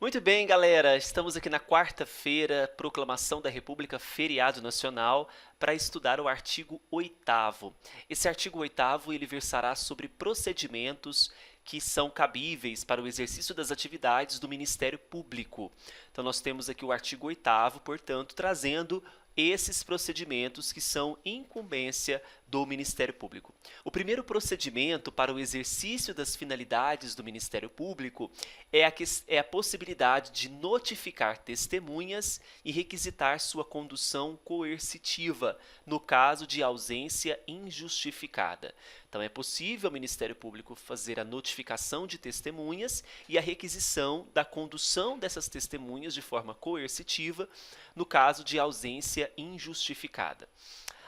Muito bem, galera. Estamos aqui na quarta-feira, Proclamação da República, feriado nacional, para estudar o artigo 8º. Esse artigo 8º ele versará sobre procedimentos que são cabíveis para o exercício das atividades do Ministério Público. Então nós temos aqui o artigo 8º, portanto, trazendo esses procedimentos que são incumbência do Ministério Público. O primeiro procedimento para o exercício das finalidades do Ministério Público é a possibilidade de notificar testemunhas e requisitar sua condução coercitiva, no caso de ausência injustificada. Então, é possível ao Ministério Público fazer a notificação de testemunhas e a requisição da condução dessas testemunhas de forma coercitiva, no caso de ausência injustificada.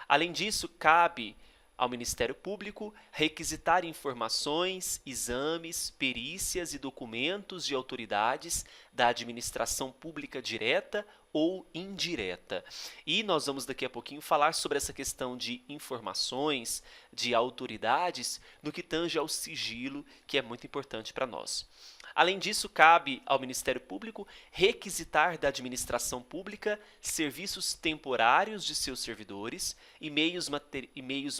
Além disso, cabe ao Ministério Público requisitar informações, exames, perícias e documentos de autoridades da administração pública direta ou indireta. E nós vamos daqui a pouquinho falar sobre essa questão de informações, de autoridades, no que tange ao sigilo, que é muito importante para nós. Além disso, cabe ao Ministério Público requisitar da administração pública serviços temporários de seus servidores e meios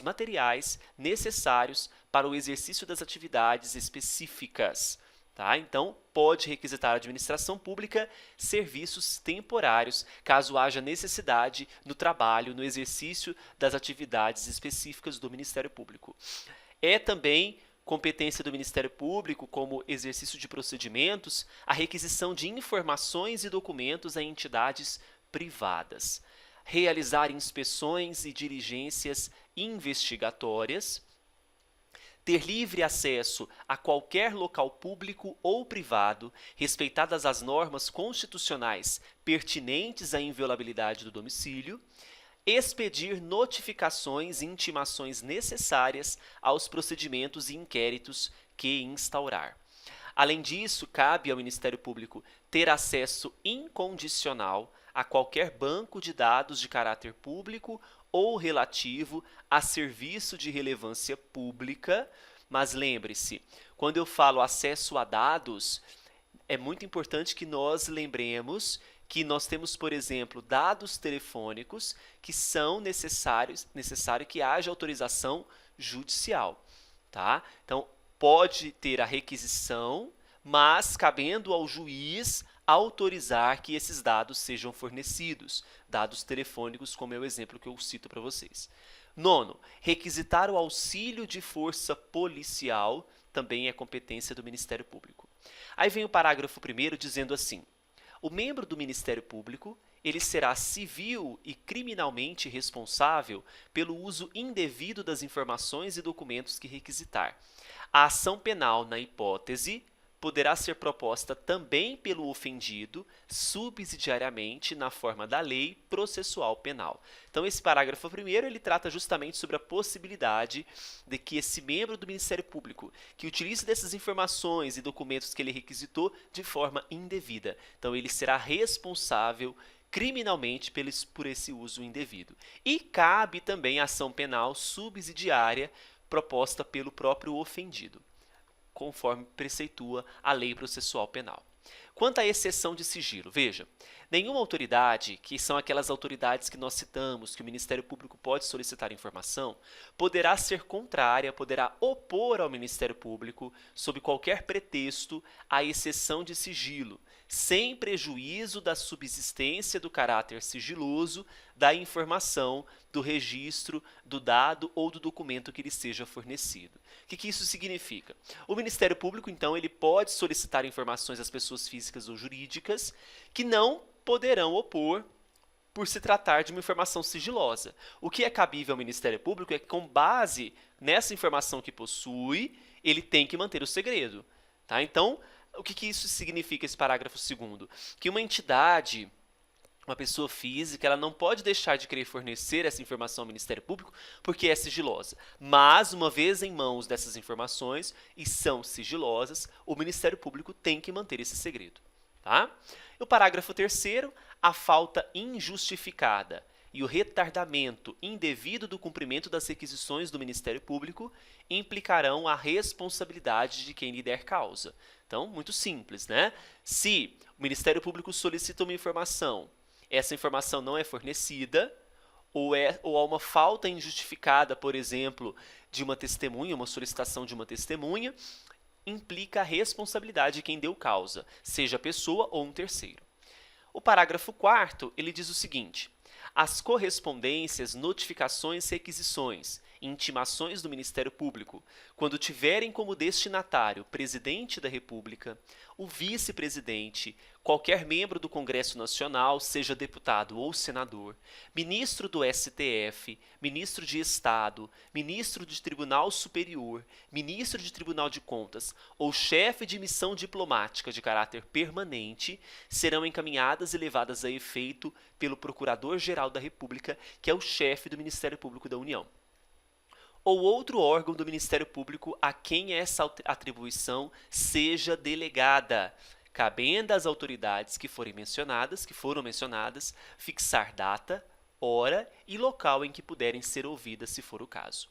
materiais necessários para o exercício das atividades específicas. Tá? Então, pode requisitar à administração pública serviços temporários, caso haja necessidade no trabalho, no exercício das atividades específicas do Ministério Público. É também competência do Ministério Público, como exercício de procedimentos, a requisição de informações e documentos a entidades privadas, realizar inspeções e diligências investigatórias, ter livre acesso a qualquer local público ou privado, respeitadas as normas constitucionais pertinentes à inviolabilidade do domicílio, expedir notificações e intimações necessárias aos procedimentos e inquéritos que instaurar. Além disso, cabe ao Ministério Público ter acesso incondicional a qualquer banco de dados de caráter público ou relativo a serviço de relevância pública, mas lembre-se, quando eu falo acesso a dados, é muito importante que nós lembremos que nós temos, por exemplo, dados telefônicos que são necessário que haja autorização judicial, tá? Então, pode ter a requisição, mas cabendo ao juiz autorizar que esses dados sejam fornecidos, dados telefônicos, como é o exemplo que eu cito para vocês. Nono, requisitar o auxílio de força policial também é competência do Ministério Público. Aí vem o parágrafo 1º dizendo assim: o membro do Ministério Público, ele será civil e criminalmente responsável pelo uso indevido das informações e documentos que requisitar. A ação penal, na hipótese, poderá ser proposta também pelo ofendido, subsidiariamente na forma da lei processual penal. Então, esse parágrafo 1º, ele trata justamente sobre a possibilidade de que esse membro do Ministério Público, que utilize dessas informações e documentos que ele requisitou de forma indevida. Então, ele será responsável criminalmente por esse uso indevido. E cabe também a ação penal subsidiária proposta pelo próprio ofendido, conforme preceitua a lei processual penal. Quanto à exceção de sigilo, veja, nenhuma autoridade, que são aquelas autoridades que nós citamos, que o Ministério Público pode solicitar informação, poderá ser contrária, poderá opor ao Ministério Público, sob qualquer pretexto, a exceção de sigilo, sem prejuízo da subsistência do caráter sigiloso da informação, do registro, do dado ou do documento que lhe seja fornecido. O que isso significa? O Ministério Público, então, ele pode solicitar informações às pessoas físicas ou jurídicas que não poderão opor por se tratar de uma informação sigilosa. O que é cabível ao Ministério Público é que, com base nessa informação que possui, ele tem que manter o segredo. Tá? Então, o que isso significa, esse parágrafo 2º? Que uma entidade, uma pessoa física, ela não pode deixar de querer fornecer essa informação ao Ministério Público porque é sigilosa. Mas, uma vez em mãos dessas informações, e são sigilosas, o Ministério Público tem que manter esse segredo. Tá? E o parágrafo 3º, a falta injustificada. e o retardamento indevido do cumprimento das requisições do Ministério Público implicarão a responsabilidade de quem lhe der causa. Então, muito simples, né? Se o Ministério Público solicita uma informação, essa informação não é fornecida, ou há uma falta injustificada, por exemplo, de uma testemunha, uma solicitação de uma testemunha, implica a responsabilidade de quem deu causa, seja a pessoa ou um terceiro. O parágrafo 4º, ele diz o seguinte: as correspondências, notificações, requisições, intimações do Ministério Público, quando tiverem como destinatário presidente da República, o vice-presidente, qualquer membro do Congresso Nacional, seja deputado ou senador, ministro do STF, ministro de Estado, ministro de Tribunal Superior, ministro de Tribunal de Contas ou chefe de missão diplomática de caráter permanente, serão encaminhadas e levadas a efeito pelo Procurador-Geral da República, que é o chefe do Ministério Público da União, ou outro órgão do Ministério Público a quem essa atribuição seja delegada, cabendo às autoridades que foram mencionadas, fixar data, hora e local em que puderem ser ouvidas, se for o caso.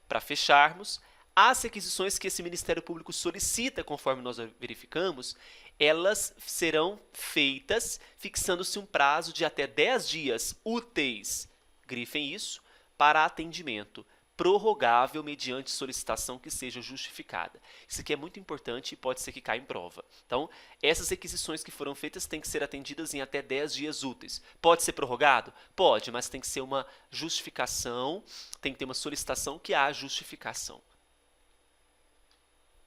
Para fecharmos, as requisições que esse Ministério Público solicita, conforme nós verificamos, elas serão feitas fixando-se um prazo de até 10 dias úteis, grifem isso, para atendimento, prorrogável mediante solicitação que seja justificada. Isso aqui é muito importante e pode ser que caia em prova. Então, essas requisições que foram feitas têm que ser atendidas em até 10 dias úteis. Pode ser prorrogado? Pode, mas tem que ser uma justificação, tem que ter uma solicitação que há justificação.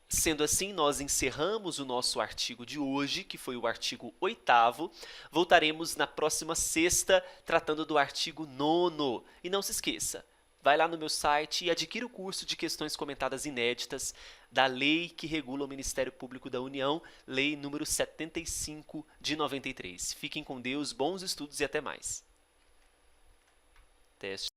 Sendo assim, nós encerramos o nosso artigo de hoje, que foi o artigo 8º. Voltaremos na próxima sexta, tratando do artigo 9º. E não se esqueça, vai lá no meu site e adquira o curso de questões comentadas inéditas da lei que regula o Ministério Público da União, lei número 75 de 93. Fiquem com Deus, bons estudos e até mais. Teste.